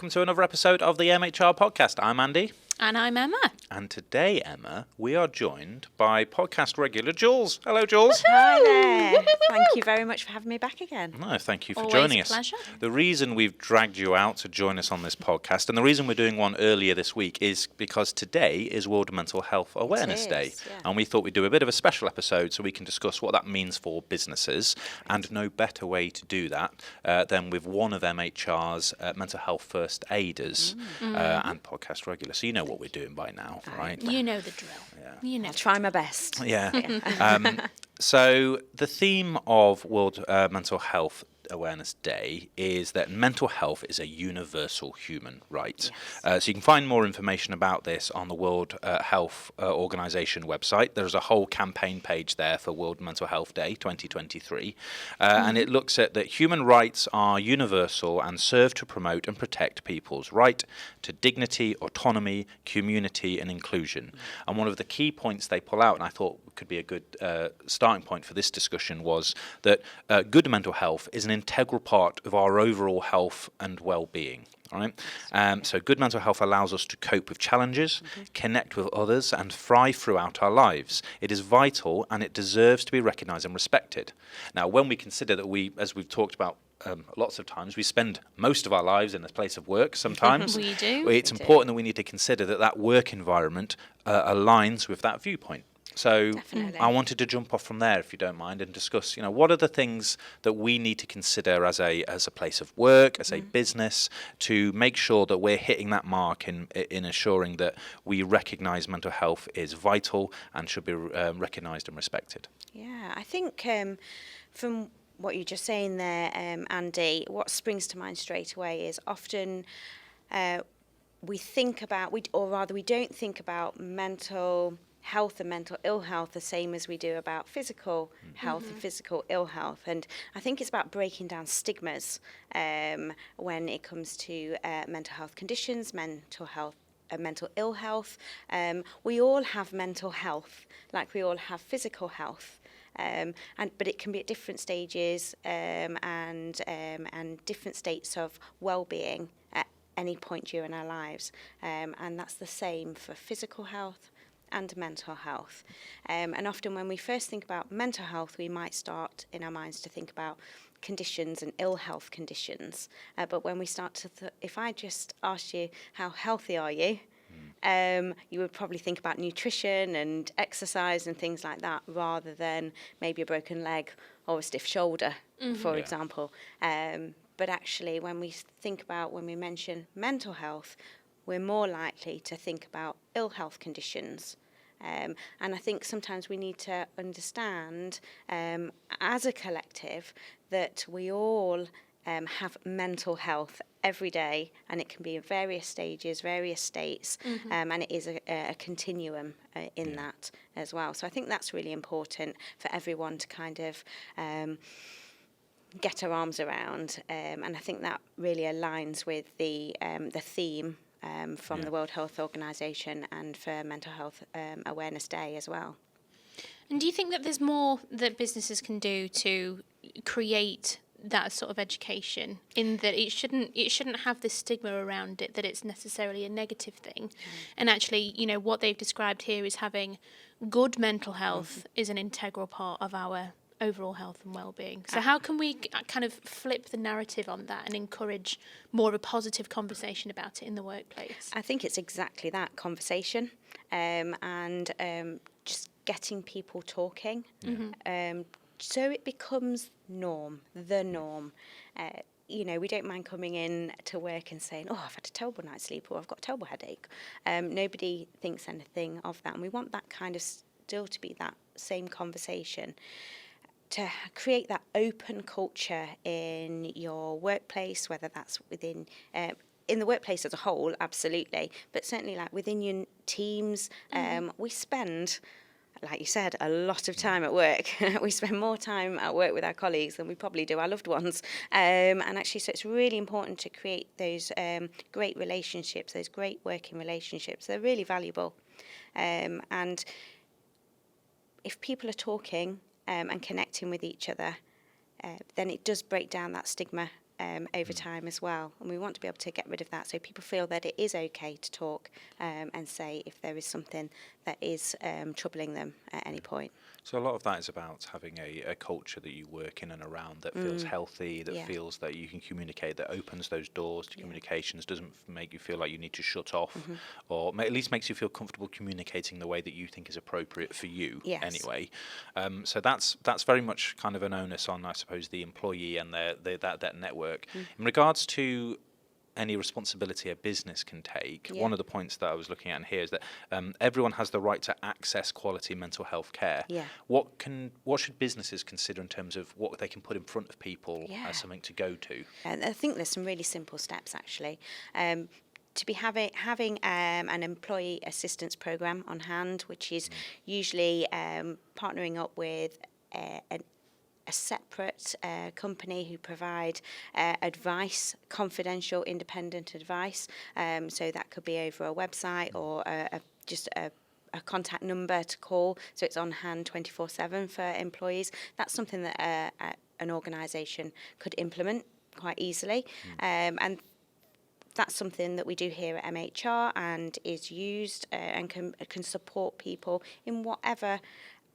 welcome to another episode of the MHR podcast. I'm Andy. And I'm Emma. And today, Emma, we are joined by podcast regular Jules. Hello, Jules. Hi there. Thank you very much for having me back again. No, thank you for Always joining a us. pleasure. The reason we've dragged you out to join us on this podcast, and the reason we're doing one earlier this week, is because today is World Mental Health Awareness Day. Yeah. And we thought we'd do a bit of a special episode so we can discuss what that means for businesses. And no better way to do that than with one of MHR's mental health first aiders and podcast regular. So you know what we're doing by now. Right. You know the drill. Yeah. You know. I'll try my best. Yeah. So the theme of World Mental Health Awareness Day is that mental health is a universal human right. Yes. So you can find more information about this on the World Health Organization website. There's a whole campaign page there for World Mental Health Day 2023. And it looks at that human rights are universal and serve to promote and protect people's right to dignity, autonomy, community and inclusion. And one of the key points they pull out, and I thought could be a good starting point for this discussion, was that good mental health is an integral part of our overall health and well-being. All right. So good mental health allows us to cope with challenges, connect with others, and thrive throughout our lives. It is vital and it deserves to be recognised and respected. Now, when we consider that we, as we've talked about lots of times, we spend most of our lives in a place of work sometimes. We do. It's important that we need to consider that that work environment aligns with that viewpoint. So Definitely. I wanted to jump off from there, if you don't mind, and discuss, what are the things that we need to consider as a place of work, as a business, to make sure that we're hitting that mark in ensuring that we recognise mental health is vital and should be recognised and respected. Yeah, I think from what you're just saying there, Andy, what springs to mind straight away is often we don't think about mental health and mental ill health the same as we do about physical health and physical ill health. And I think it's about breaking down stigmas when it comes to mental health conditions, mental ill health. We all have mental health, like we all have physical health. But it can be at different stages and different states of well-being at any point during our lives. And that's the same for physical health and mental health. And often when we first think about mental health, we might start in our minds to think about conditions and ill health conditions. But when we start to, if I just asked you, how healthy are you? You would probably think about nutrition and exercise and things like that, rather than maybe a broken leg or a stiff shoulder, for example. But actually, when we mention mental health, we're more likely to think about ill health conditions. And I think sometimes we need to understand, as a collective, that we all have mental health every day, and it can be in various stages, various states, and it is a continuum in that as well. So I think that's really important for everyone to kind of get our arms around, and I think that really aligns with the theme from the World Health Organization and for Mental Health Awareness Day as well. And do you think that there's more that businesses can do to create that sort of education, in that it shouldn't have this stigma around it that it's necessarily a negative thing? And actually, what they've described here is having good mental health is an integral part of our overall health and well-being. So how can we kind of flip the narrative on that and encourage more of a positive conversation about it in the workplace? I think it's exactly that, conversation, and just getting people talking, so it becomes the norm. We don't mind coming in to work and saying, I've had a terrible night's sleep, or I've got a terrible headache. Nobody thinks anything of that, and we want that kind of still to be that same conversation, to create that open culture in your workplace, whether that's within in the workplace as a whole, absolutely, but certainly like within your teams. We spend, like you said, a lot of time at work. We spend more time at work with our colleagues than we probably do our loved ones. And actually, so it's really important to create those great relationships, those great working relationships. They're really valuable. And if people are talking and connecting with each other, then it does break down that stigma over time as well. And we want to be able to get rid of that so people feel that it is okay to talk and say if there is something that is troubling them at any point. So a lot of that is about having a culture that you work in and around that feels healthy, that feels that you can communicate, that opens those doors to communications, doesn't make you feel like you need to shut off, or at least makes you feel comfortable communicating the way that you think is appropriate for you anyway. So that's very much kind of an onus on, I suppose, the employee and that network. In regards to any responsibility a business can take, one of the points that I was looking at in here is that everyone has the right to access quality mental health care. What should businesses consider in terms of what they can put in front of people as something to go to? And I think there's some really simple steps actually. To be having an employee assistance program on hand, which is usually partnering up with a separate company who provide advice, confidential, independent advice. So that could be over a website or just a contact number to call. So it's on hand 24/7 for employees. That's something that an organisation could implement quite easily. And that's something that we do here at MHR and is used and can support people in whatever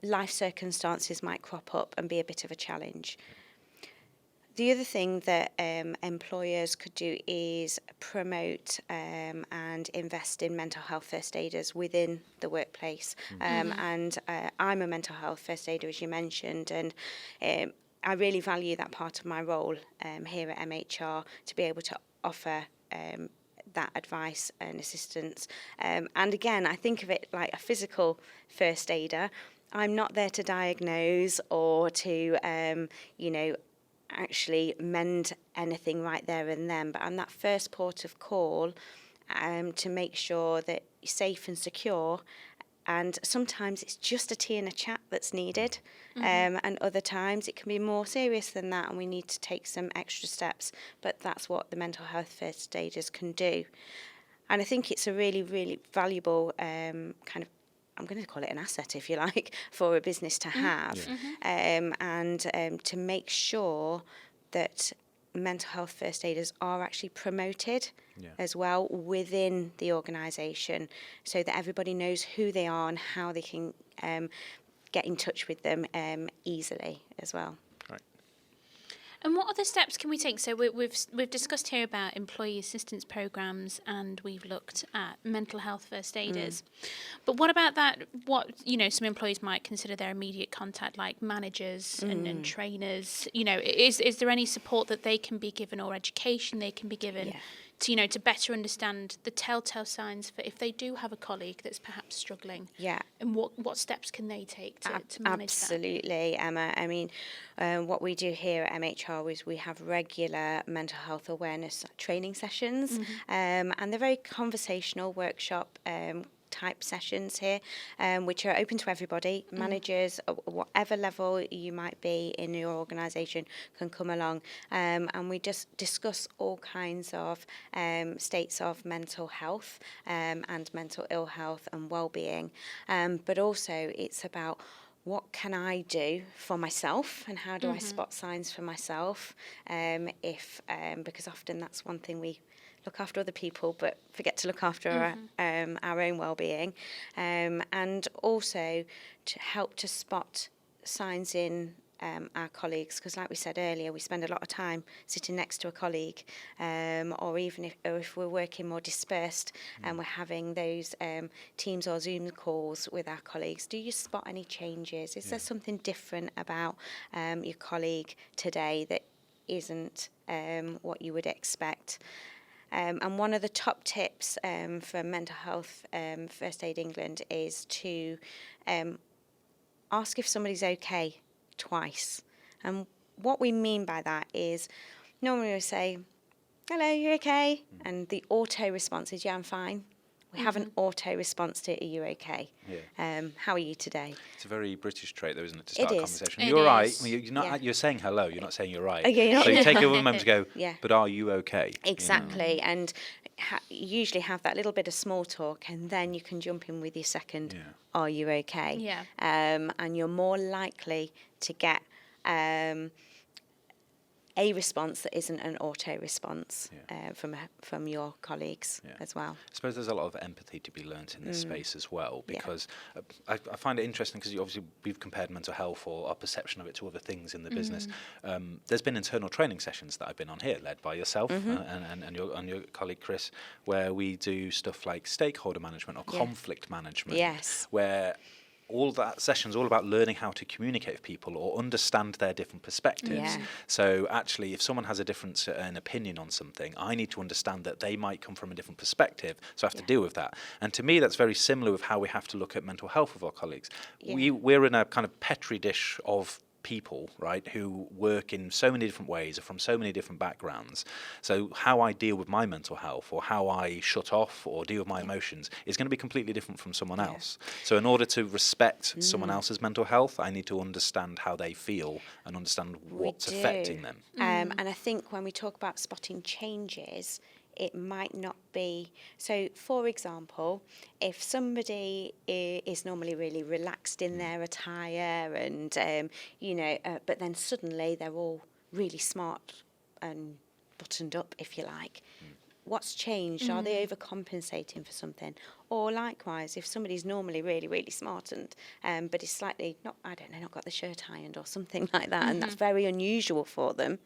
life circumstances might crop up and be a bit of a challenge. The other thing that employers could do is promote and invest in mental health first aiders within the workplace. And I'm a mental health first aider, as you mentioned, and I really value that part of my role here at MHR to be able to offer that advice and assistance. And again, I think of it like a physical first aider. I'm not there to diagnose or to, actually mend anything right there and then, but I'm that first port of call to make sure that you're safe and secure. And sometimes it's just a tea and a chat that's needed. And other times it can be more serious than that and we need to take some extra steps. But that's what the mental health first aiders can do. And I think it's a really, really valuable kind of, I'm going to call it an asset, if you like, for a business to have. And to make sure that mental health first aiders are actually promoted as well within the organisation so that everybody knows who they are and how they can get in touch with them easily as well. And what other steps can we take? So we've discussed here about employee assistance programs, and we've looked at mental health first aiders. But what about that? What some employees might consider their immediate contact, like managers and trainers. Is there any support that they can be given or education they can be given? To better understand the telltale signs for if they do have a colleague that's perhaps struggling. And what steps can they take to manage Absolutely, that? Emma. I mean, what we do here at MHR is we have regular mental health awareness training sessions, and they're very conversational workshop type sessions here, which are open to everybody. Managers, whatever level you might be in your organisation, can come along, and we just discuss all kinds of states of mental health and mental ill health and well-being. But also it's about what can I do for myself and how do I spot signs for myself, because often that's one thing we look after other people but forget to look after our own well-being, and also to help to spot signs in our colleagues, because like we said earlier, we spend a lot of time sitting next to a colleague, or even if we're working more dispersed and we're having those Teams or Zoom calls with our colleagues. Do you spot any changes? Is there something different about your colleague today that isn't what you would expect? And one of the top tips for Mental Health First Aid England is to ask if somebody's okay twice. And what we mean by that is normally we say, hello, you okay? And the auto response is, yeah, I'm fine. We have an auto response to, are you okay? How are you today? It's a very British trait, though, isn't it, to start a conversation? It You're right. is. Well, you're not. You're saying hello. You're not saying you're right. Okay, so you take a moment to go, but are you okay? Exactly. And usually have that little bit of small talk, and then you can jump in with your second, are you okay? And you're more likely to get a response that isn't an auto response from your colleagues as well. I suppose there's a lot of empathy to be learnt in this space as well, because I find it interesting because obviously we've compared mental health or our perception of it to other things in the business. There's been internal training sessions that I've been on here, led by yourself and your colleague Chris, where we do stuff like stakeholder management or conflict management, where all that session's all about learning how to communicate with people or understand their different perspectives. So actually, if someone has a different an opinion on something, I need to understand that they might come from a different perspective, so I have to deal with that. And to me, that's very similar with how we have to look at mental health with our colleagues. We're in a kind of petri dish of people, right, who work in so many different ways, are from so many different backgrounds. So how I deal with my mental health or how I shut off or deal with my emotions is going to be completely different from someone else. So in order to respect someone else's mental health, I need to understand how they feel and understand what's affecting them. And I think when we talk about spotting changes, it might not be. So, for example, if somebody is normally really relaxed in their attire and, but then suddenly they're all really smart and buttoned up, if you like, what's changed? Are they overcompensating for something? Or likewise, if somebody's normally really, really smart and but is slightly, not got the shirt ironed or something like that, and that's very unusual for them,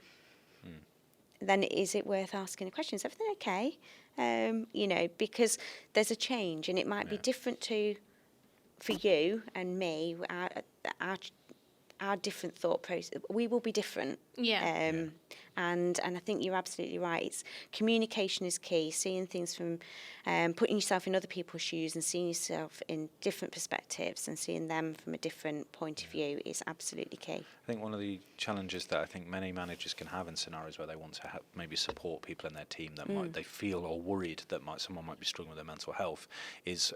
then is it worth asking a question? Is everything okay? Because there's a change, and it might be different for you and me. Our different thought process. We will be different. And I think you're absolutely right. It's communication is key. Seeing things from, putting yourself in other people's shoes and seeing yourself in different perspectives and seeing them from a different point of view is absolutely key. I think one of the challenges that I think many managers can have in scenarios where they want to maybe support people in their team that might they feel or worried that someone might be struggling with their mental health is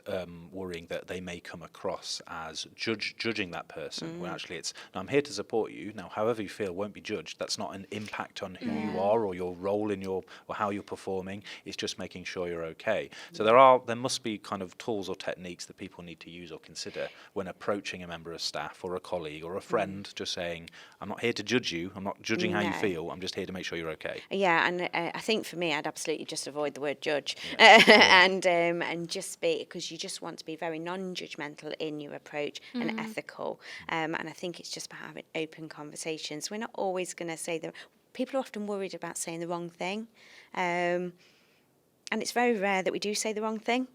worrying that they may come across as judging that person. When actually it's, no, I'm here to support you. Now, however you feel won't be judged. That's not an impact on who you are or your role in or how you're performing. It's just making sure you're okay. So there must be kind of tools or techniques that people need to use or consider when approaching a member of staff or a colleague or a friend, just saying, I'm not here to judge you. I'm not judging how you feel. I'm just here to make sure you're okay. Yeah, and I think for me, I'd absolutely just avoid the word judge and just be, because you just want to be very non-judgmental in your approach and ethical. And I think it's just about having open conversations. We're not always going to say that. People are often worried about saying the wrong thing. And it's very rare that we do say the wrong thing.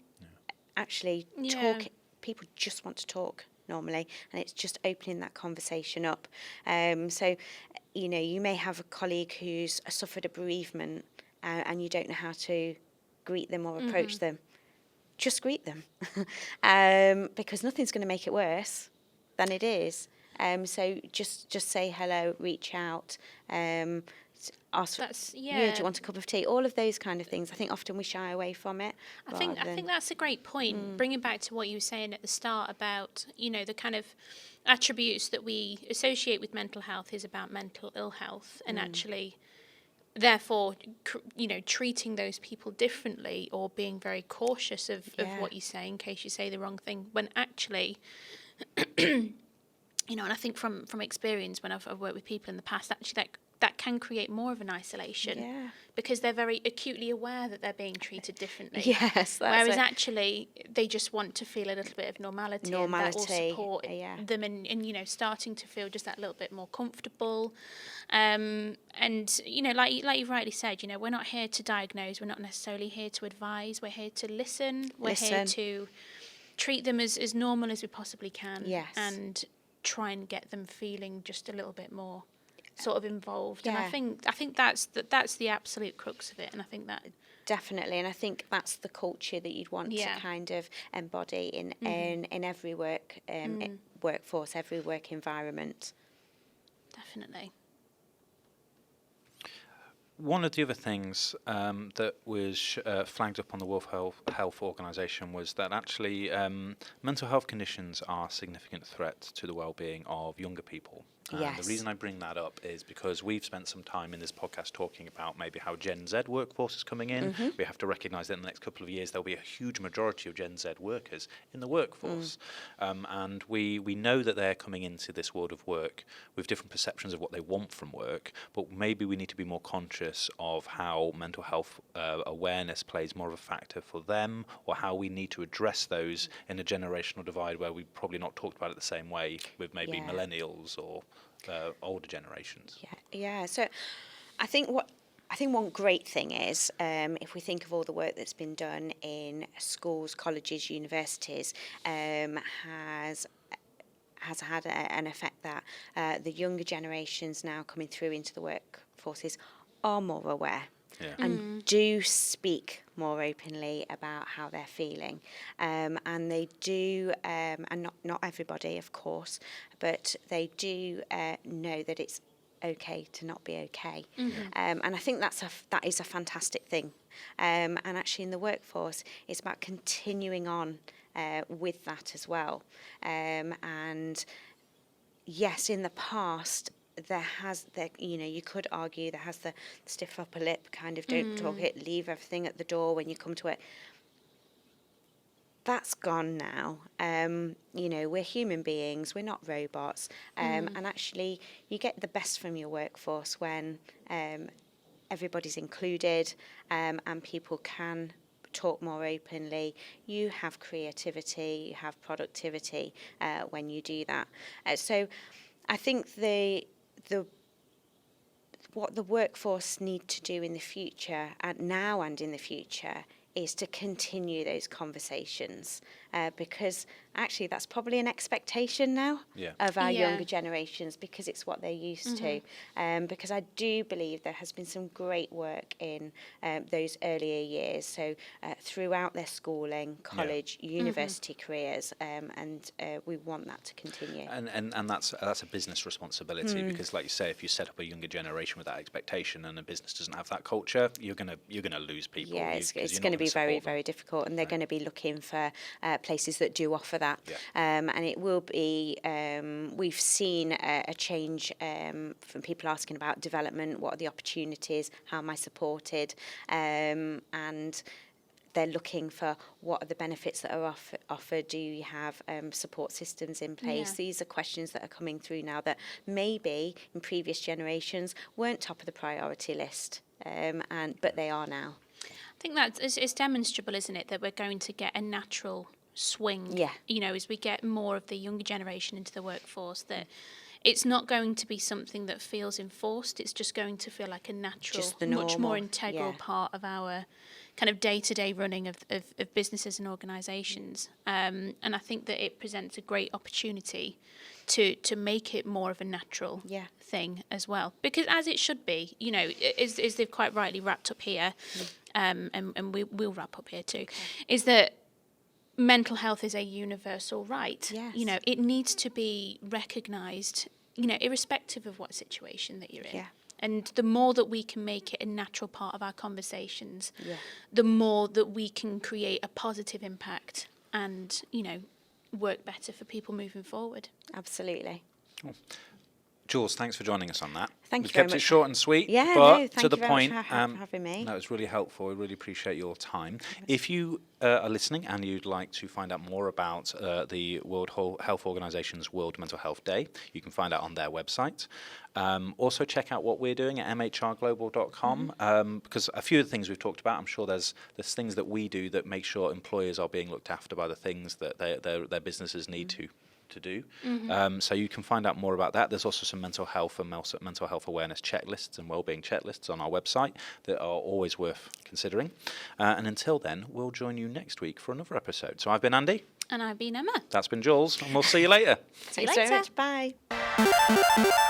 Actually, people just want to talk normally, and it's just opening that conversation up. So, you may have a colleague who's suffered a bereavement and you don't know how to greet them or approach them. Just greet them, because nothing's going to make it worse than it is. So just say hello, reach out, ask, do you want a cup of tea? All of those kind of things. I think often we shy away from it. I think that's a great point. Bringing back to what you were saying at the start about, the kind of attributes that we associate with mental health is about mental ill health, and actually, therefore, treating those people differently or being very cautious of what you say in case you say the wrong thing, when actually... and I think from experience, when I've worked with people in the past, actually that can create more of an isolation because they're very acutely aware that they're being treated differently. Yes, that's whereas actually they just want to feel a little bit of normality. And that will support them and starting to feel just that little bit more comfortable. And like you've rightly said, we're not here to diagnose. We're not necessarily here to advise. We're here to listen. We're here to treat them as normal as we possibly can. Yes. And try and get them feeling just a little bit more sort of involved. And I think that's the absolute crux of it. And I think that definitely, and I think that's the culture that you'd want to kind of embody in every workforce, every work environment. Definitely. One of the other things that was flagged up on the World Health Organization was that actually mental health conditions are a significant threat to the well-being of younger people. And Yes. the reason I bring that up is because we've spent some time in this podcast talking about maybe how Gen Z workforce is coming in. We have to recognise that in the next couple of years there'll be a huge majority of Gen Z workers in the workforce. And we know that they're coming into this world of work with different perceptions of what they want from work, but maybe we need to be more conscious of how mental health awareness plays more of a factor for them, or how we need to address those in a generational divide where we've probably not talked about it the same way with maybe millennials or older generations. Yeah. So I think one great thing is, if we think of all the work that's been done in schools, colleges, universities, has had an effect that the younger generations now coming through into the workforces are more aware. And do speak more openly about how they're feeling, and they do, and not everybody, of course, but they do know that it's okay to not be okay, and I think that is a fantastic thing. And actually, in the workforce, it's about continuing on with that as well. And yes, in the past, you could argue there has the stiff upper lip kind of don't talk it, leave everything at the door when you come to it. That's gone now. We're human beings, we're not robots. And actually, you get the best from your workforce when everybody's included, and people can talk more openly. You have creativity, you have productivity when you do that. So I think what the workforce need to do in the future, and now and in the future, is to continue those conversations, because actually that's probably an expectation now of our younger generations, because it's what they're used to. Because I do believe there has been some great work in those earlier years, so throughout their schooling, college, university careers, and we want that to continue. And that's a business responsibility, because, like you say, if you set up a younger generation with that expectation and a business doesn't have that culture, you're gonna lose people. Yeah, it's going to be very, very difficult, and they're going to be looking for places that do offer that. And it will be, we've seen a change from people asking about development, what are the opportunities, how am I supported, and they're looking for what are the benefits that are offered, do you have support systems in place? These are questions that are coming through now that maybe in previous generations weren't top of the priority list, but they are now. I think it's demonstrable, isn't it, that we're going to get a natural swing, as we get more of the younger generation into the workforce, that it's not going to be something that feels enforced, it's just going to feel like a natural, much more integral part of our kind of day-to-day running of businesses and organisations. And I think that it presents a great opportunity to make it more of a natural thing as well. Because as it should be, as they've quite rightly wrapped up here, and we'll wrap up here too, is that mental health is a universal right. Yes. It needs to be recognised, irrespective of what situation that you're in. And the more that we can make it a natural part of our conversations, the more that we can create a positive impact and, work better for people moving forward. Absolutely. Cool. Jules, thanks for joining us on that. Thank you We've very kept much. it short and sweet, Yeah, but no, thank to the you very point. much for having me. No, it's really helpful. I really appreciate your time. If you are listening and you'd like to find out more about the World Health Organization's World Mental Health Day, you can find out on their website. Also, check out what we're doing at mhrglobal.com, because a few of the things we've talked about, I'm sure there's things that we do that make sure employers are being looked after by the things that their businesses need to do. So you can find out more about that. There's also some mental health and mental health awareness checklists and wellbeing checklists on our website that are always worth considering. And until then, we'll join you next week for another episode. So I've been Andy. And I've been Emma. That's been Jules, and we'll see you later. See you Thanks later. very much. Bye.